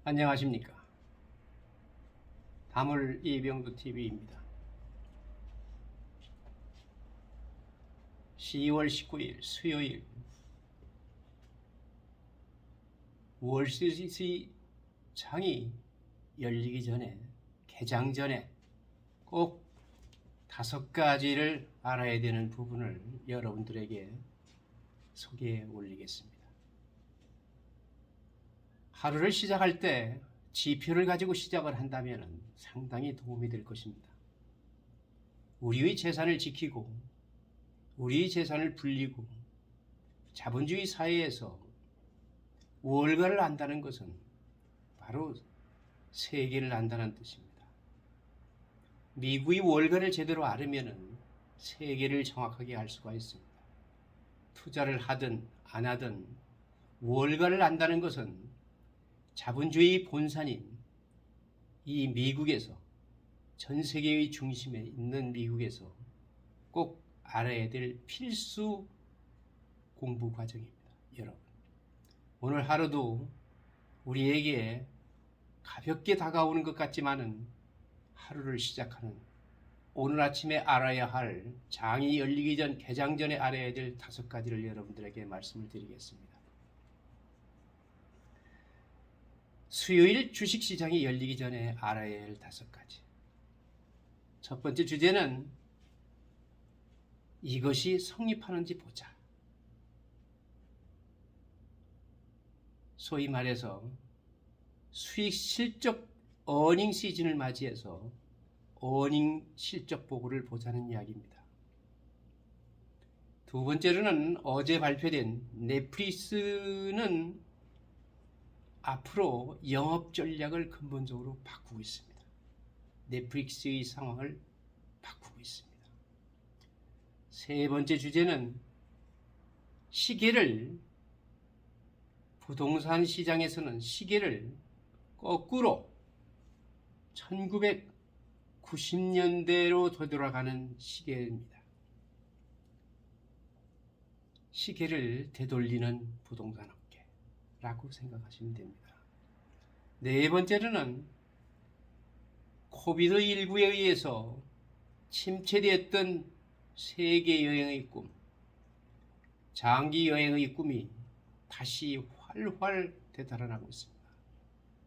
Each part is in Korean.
안녕하십니까. 다물 이병두 TV입니다. 10월 19일 수요일 월시리즈장이 열리기 전에 개장 전에 꼭 5가지를 알아야 되는 부분을 여러분들에게 소개해 올리겠습니다. 하루를 시작할 때 지표를 가지고 시작을 한다면 상당히 도움이 될 것입니다. 우리의 재산을 지키고 우리의 재산을 불리고 자본주의 사회에서 월가를 안다는 것은 바로 세계를 안다는 뜻입니다. 미국의 월가를 제대로 알으면 세계를 정확하게 알 수가 있습니다. 투자를 하든 안 하든 월가를 안다는 것은 자본주의 본산인 이 미국에서, 전 세계의 중심에 있는 미국에서 꼭 알아야 될 필수 공부 과정입니다. 여러분, 오늘 하루도 우리에게 가볍게 다가오는 것 같지만은 하루를 시작하는, 오늘 아침에 알아야 할, 장이 열리기 전, 개장 전에 알아야 될 5가지를 여러분들에게 말씀을 드리겠습니다. 수요일 주식시장이 열리기 전에 알아야 할 5가지. 첫 번째 주제는 이것이 성립하는지 보자. 소위 말해서 수익 실적 어닝 시즌을 맞이해서 어닝 실적 보고를 보자는 이야기입니다. 두 번째로는 어제 발표된 넷플릭스는 앞으로 영업 전략을 근본적으로 바꾸고 있습니다. 넷플릭스의 상황을 바꾸고 있습니다. 세 번째 주제는 시계를, 부동산 시장에서는 시계를 거꾸로 1990년대로 되돌아가는 시계입니다. 시계를 되돌리는 부동산 업계라고 생각하시면 됩니다. 네 번째로는 코비드19에 의해서 침체되었던 세계 여행의 꿈, 장기 여행의 꿈이 다시 활활 되살아나고 있습니다.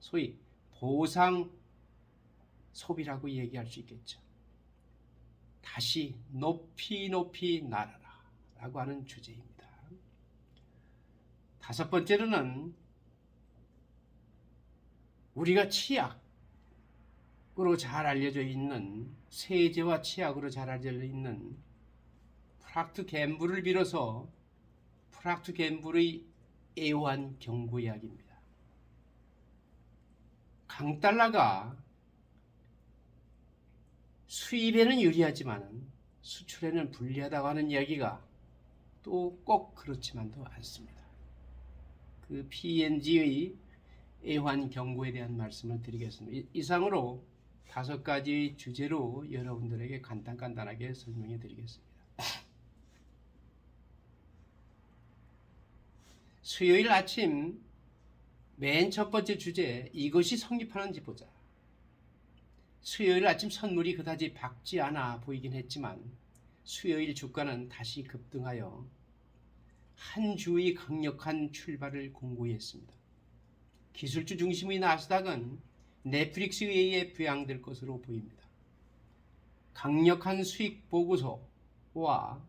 소위 보상 소비라고 얘기할 수 있겠죠. 다시 높이 날아라 라고 하는 주제입니다. 5번째로는 우리가 치약으로 잘 알려져 있는, 세제와 치약으로 잘 알려져 있는 프락트 갬블을 빌어서 프락트 갬블의 애환 경고 이야기입니다. 강달러가 수입에는 유리하지만 수출에는 불리하다고 하는 이야기가 또 꼭 그렇지만도 않습니다. 그 PNG의 애환 경고에 대한 말씀을 드리겠습니다. 이상으로 5가지 주제로 여러분들에게 간단하게 설명해 드리겠습니다. 수요일 아침 맨 첫 번째 주제, 이것이 성립하는지 보자. 수요일 아침 선물이 그다지 밝지 않아 보이긴 했지만 수요일 주가는 다시 급등하여 한 주의 강력한 출발을 공고히 했습니다. 기술주 중심의 나스닥은 넷플릭스에 의해 부양될 것으로 보입니다. 강력한 수익 보고서와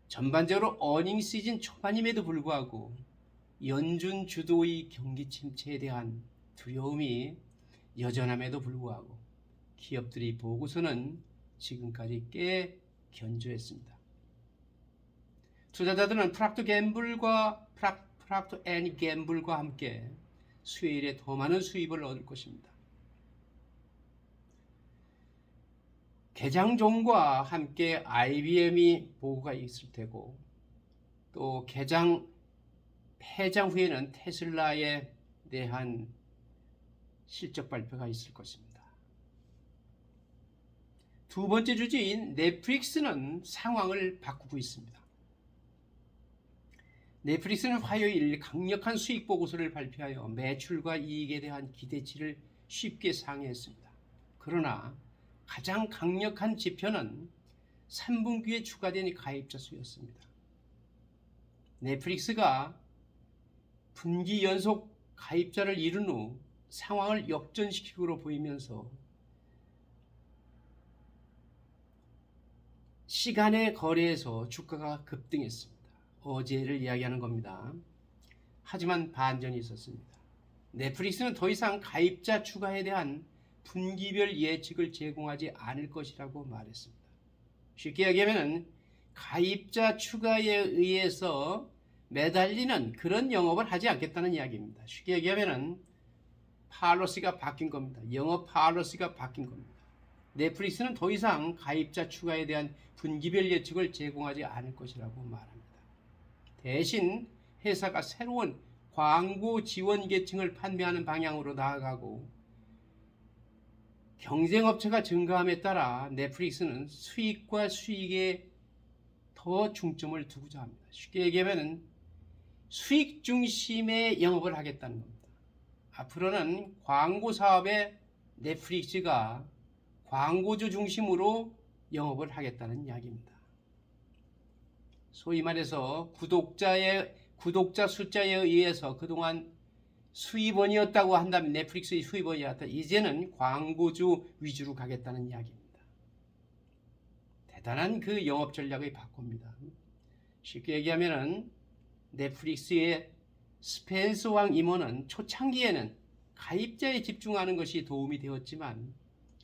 전반적으로 어닝 시즌 초반임에도 불구하고 연준 주도의 경기 침체에 대한 두려움이 여전함에도 불구하고 기업들의 보고서는 지금까지 꽤 견조했습니다. 투자자들은 프락터 앤 갬블과 함께 수요일에 더 많은 수입을 얻을 것입니다. 개장 전과 함께 IBM이 보고가 있을 테고, 또 폐장 후에는 테슬라에 대한 실적 발표가 있을 것입니다. 두 번째 주제인 넷플릭스는 상황을 바꾸고 있습니다. 넷플릭스는 화요일 강력한 수익 보고서를 발표하여 매출과 이익에 대한 기대치를 쉽게 상회했습니다. 그러나 가장 강력한 지표는 3분기에 추가된 가입자 수였습니다. 넷플릭스가 분기 연속 가입자를 이룬 후 상황을 역전시키고 보이면서 시간의 거래에서 주가가 급등했습니다. 어제를 이야기하는 겁니다. 하지만 반전이 있었습니다. 넷플릭스는 더 이상 가입자 추가에 대한 분기별 예측을 제공하지 않을 것이라고 말했습니다. 쉽게 얘기하면 가입자 추가에 의해서 매달리는 그런 영업을 하지 않겠다는 이야기입니다. 쉽게 얘기하면 팔러시가 바뀐 겁니다. 영업 팔러시가 바뀐 겁니다. 넷플릭스는 더 이상 가입자 추가에 대한 분기별 예측을 제공하지 않을 것이라고 말합니다. 대신 회사가 새로운 광고 지원 계층을 판매하는 방향으로 나아가고 경쟁업체가 증가함에 따라 넷플릭스는 수익과 수익에 더 중점을 두고자 합니다. 쉽게 얘기하면 수익 중심의 영업을 하겠다는 겁니다. 앞으로는 광고 사업에 넷플릭스가 광고주 중심으로 영업을 하겠다는 이야기입니다. 소위 말해서 구독자 숫자에 의해서 그동안 수입원이었다고 한다면 넷플릭스의 수입원이었다. 이제는 광고주 위주로 가겠다는 이야기입니다. 대단한 그 영업 전략의 바꿉니다. 쉽게 얘기하면 넷플릭스의 스펜서 왕 임원은 초창기에는 가입자에 집중하는 것이 도움이 되었지만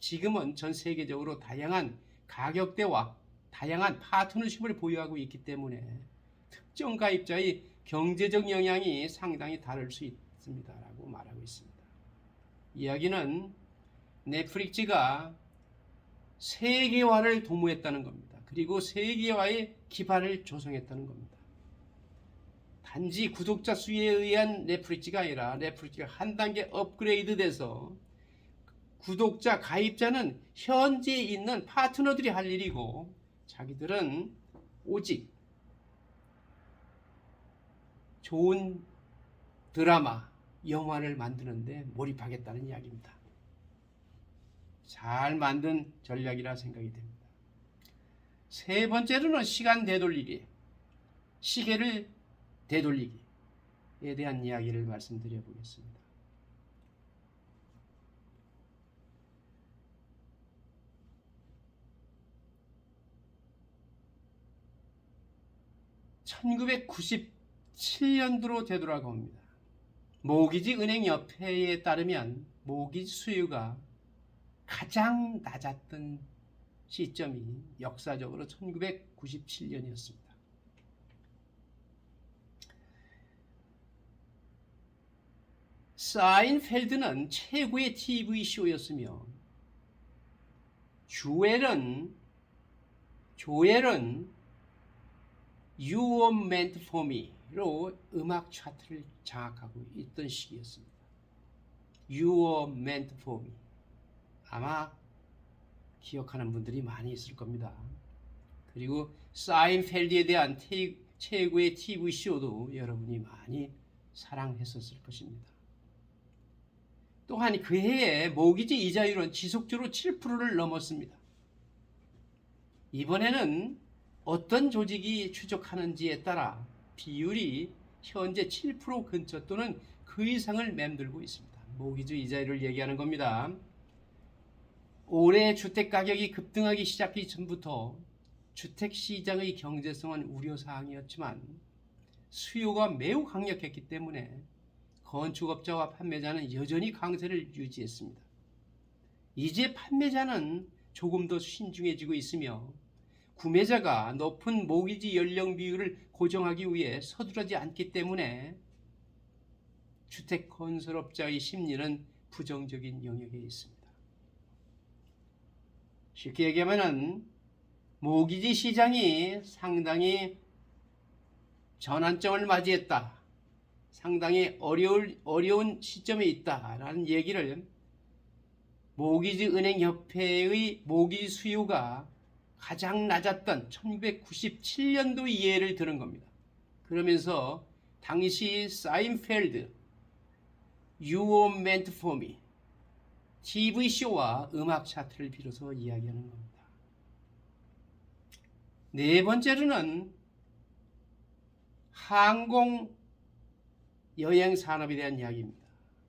지금은 전 세계적으로 다양한 가격대와 다양한 파트너십을 보유하고 있기 때문에 특정 가입자의 경제적 영향이 상당히 다를 수 있습니다. 라고 말하고 있습니다. 이야기는 넷플릭스가 세계화를 도모했다는 겁니다. 그리고 세계화의 기반을 조성했다는 겁니다. 단지 구독자 수에 의한 넷플릭스가 아니라 넷플릭스가 한 단계 업그레이드 돼서 구독자, 가입자는 현재 있는 파트너들이 할 일이고 자기들은 오직 좋은 드라마, 영화를 만드는데 몰입하겠다는 이야기입니다. 잘 만든 전략이라 생각이 됩니다. 세 번째로는 시간 되돌리기, 시계를 되돌리기에 대한 이야기를 말씀드려 보겠습니다. (1997년도로) 되돌아갑니다. 모기지 은행협회에 따르면 모기지 수요가 가장 낮았던 시점이 역사적으로 1997년이었습니다. 사인펠드는 최고의 TV쇼였으며 조엘은 You Were Meant For Me로 음악 차트를 장악하고 있던 시기였습니다. You Were Meant For Me. 아마 기억하는 분들이 많이 있을 겁니다. 그리고 사인펠드에 대한 최고의 TV쇼도 여러분이 많이 사랑했었을 것입니다. 또한 그 해에 모기지 이자율은 지속적으로 7%를 넘었습니다. 이번에는 어떤 조직이 추적하는지에 따라 비율이 현재 7% 근처 또는 그 이상을 맴돌고 있습니다. 모기지 이자율을 얘기하는 겁니다. 올해 주택가격이 급등하기 시작하기 전부터 주택시장의 경제성은 우려사항이었지만 수요가 매우 강력했기 때문에 건축업자와 판매자는 여전히 강세를 유지했습니다. 이제 판매자는 조금 더 신중해지고 있으며 구매자가 높은 모기지 연령 비율을 고정하기 위해 서두르지 않기 때문에 주택 건설업자의 심리는 부정적인 영역에 있습니다. 쉽게 얘기하면 모기지 시장이 상당히 전환점을 맞이했다. 상당히 어려운 시점에 있다라는 얘기를 모기지 은행협회의 모기지 수요가 가장 낮았던 1997년도 예를 드는 겁니다. 그러면서 당시 사인펠드, You Were Meant For Me, TV쇼와 음악 차트를 빌어서 이야기하는 겁니다. 네 번째로는 항공 여행 산업에 대한 이야기입니다.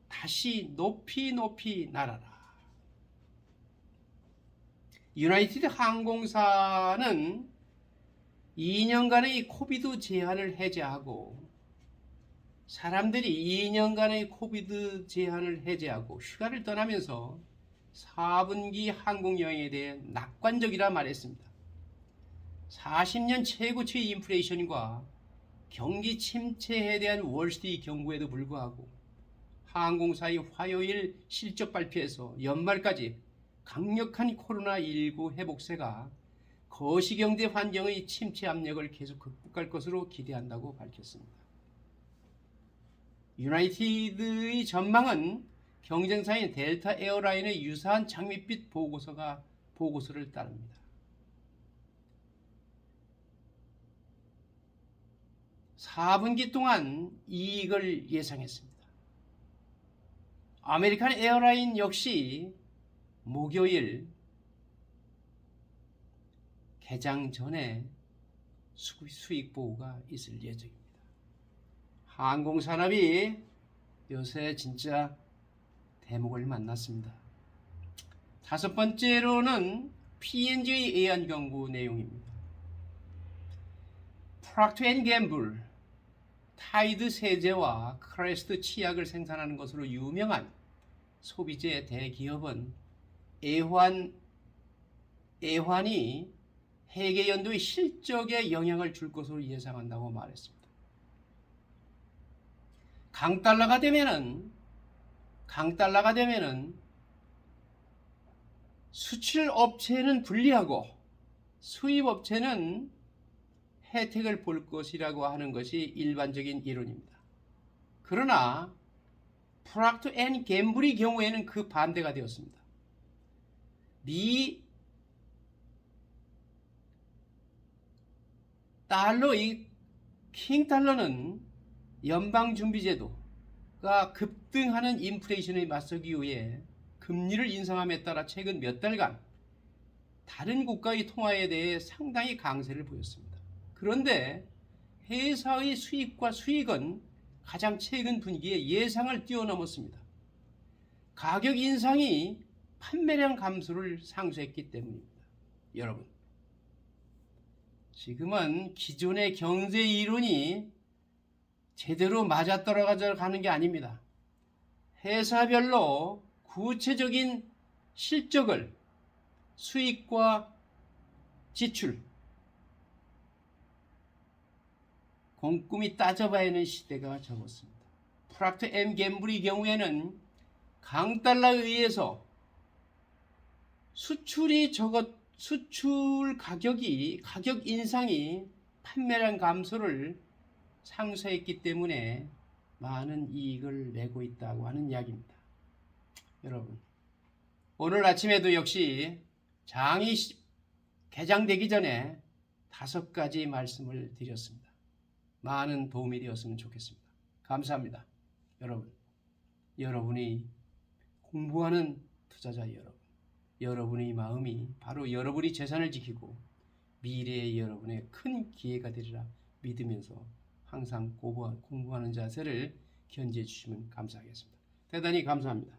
다시 높이 날아라. 유나이티드 항공사는 2년간의 코비드 제한을 해제하고 사람들이 2년간의 코비드 제한을 해제하고 휴가를 떠나면서 4분기 항공여행에 대해 낙관적이라 말했습니다. 40년 최고치의 인플레이션과 경기 침체에 대한 월스트리트 경고에도 불구하고 항공사의 화요일 실적 발표에서 연말까지 강력한 코로나19 회복세가 거시경제 환경의 침체 압력을 계속 극복할 것으로 기대한다고 밝혔습니다. 유나이티드의 전망은 경쟁사인 델타 에어라인의 유사한 장밋빛 보고서를 따릅니다. 4분기 동안 이익을 예상했습니다. 아메리칸 에어라인 역시 목요일 개장 전에 수익 보고가 있을 예정입니다. 항공산업이 요새 진짜 대목을 만났습니다. 다섯 번째로는 P&G의 애완 경고 내용입니다. 프록터 앤 갬블, 타이드 세제와 크레스트 치약을 생산하는 것으로 유명한 소비재 대기업은 애환이 회계 연도의 실적에 영향을 줄 것으로 예상한다고 말했습니다. 강달러가 되면은 수출 업체는 불리하고 수입 업체는 혜택을 볼 것이라고 하는 것이 일반적인 이론입니다. 그러나 프록터 앤 갬블의 경우에는 그 반대가 되었습니다. 미 달러의 킹달러는 연방준비제도가 급등하는 인플레이션에 맞서기 위해 금리를 인상함에 따라 최근 몇 달간 다른 국가의 통화에 대해 상당히 강세를 보였습니다. 그런데 회사의 수입과 수익은 가장 최근 분기에 예상을 뛰어넘었습니다. 가격 인상이 판매량 감소를 상쇄했기 때문입니다. 여러분, 지금은 기존의 경제 이론이 제대로 맞아떨어가는 게 아닙니다. 회사별로 구체적인 실적을 수익과 지출 꼼꼼히 따져봐야 하는 시대가 접었습니다. 프록터 앤 갬블의 경우에는 강달러에 의해서 수출 가격 인상이 판매량 감소를 상쇄했기 때문에 많은 이익을 내고 있다고 하는 이야기입니다. 여러분, 오늘 아침에도 역시 장이 개장되기 전에 5가지 말씀을 드렸습니다. 많은 도움이 되었으면 좋겠습니다. 감사합니다. 여러분이 공부하는 투자자 여러분의 마음이 바로 여러분이 재산을 지키고 미래의 여러분의 큰 기회가 되리라 믿으면서 항상 공부하는 자세를 견지해 주시면 감사하겠습니다. 대단히 감사합니다.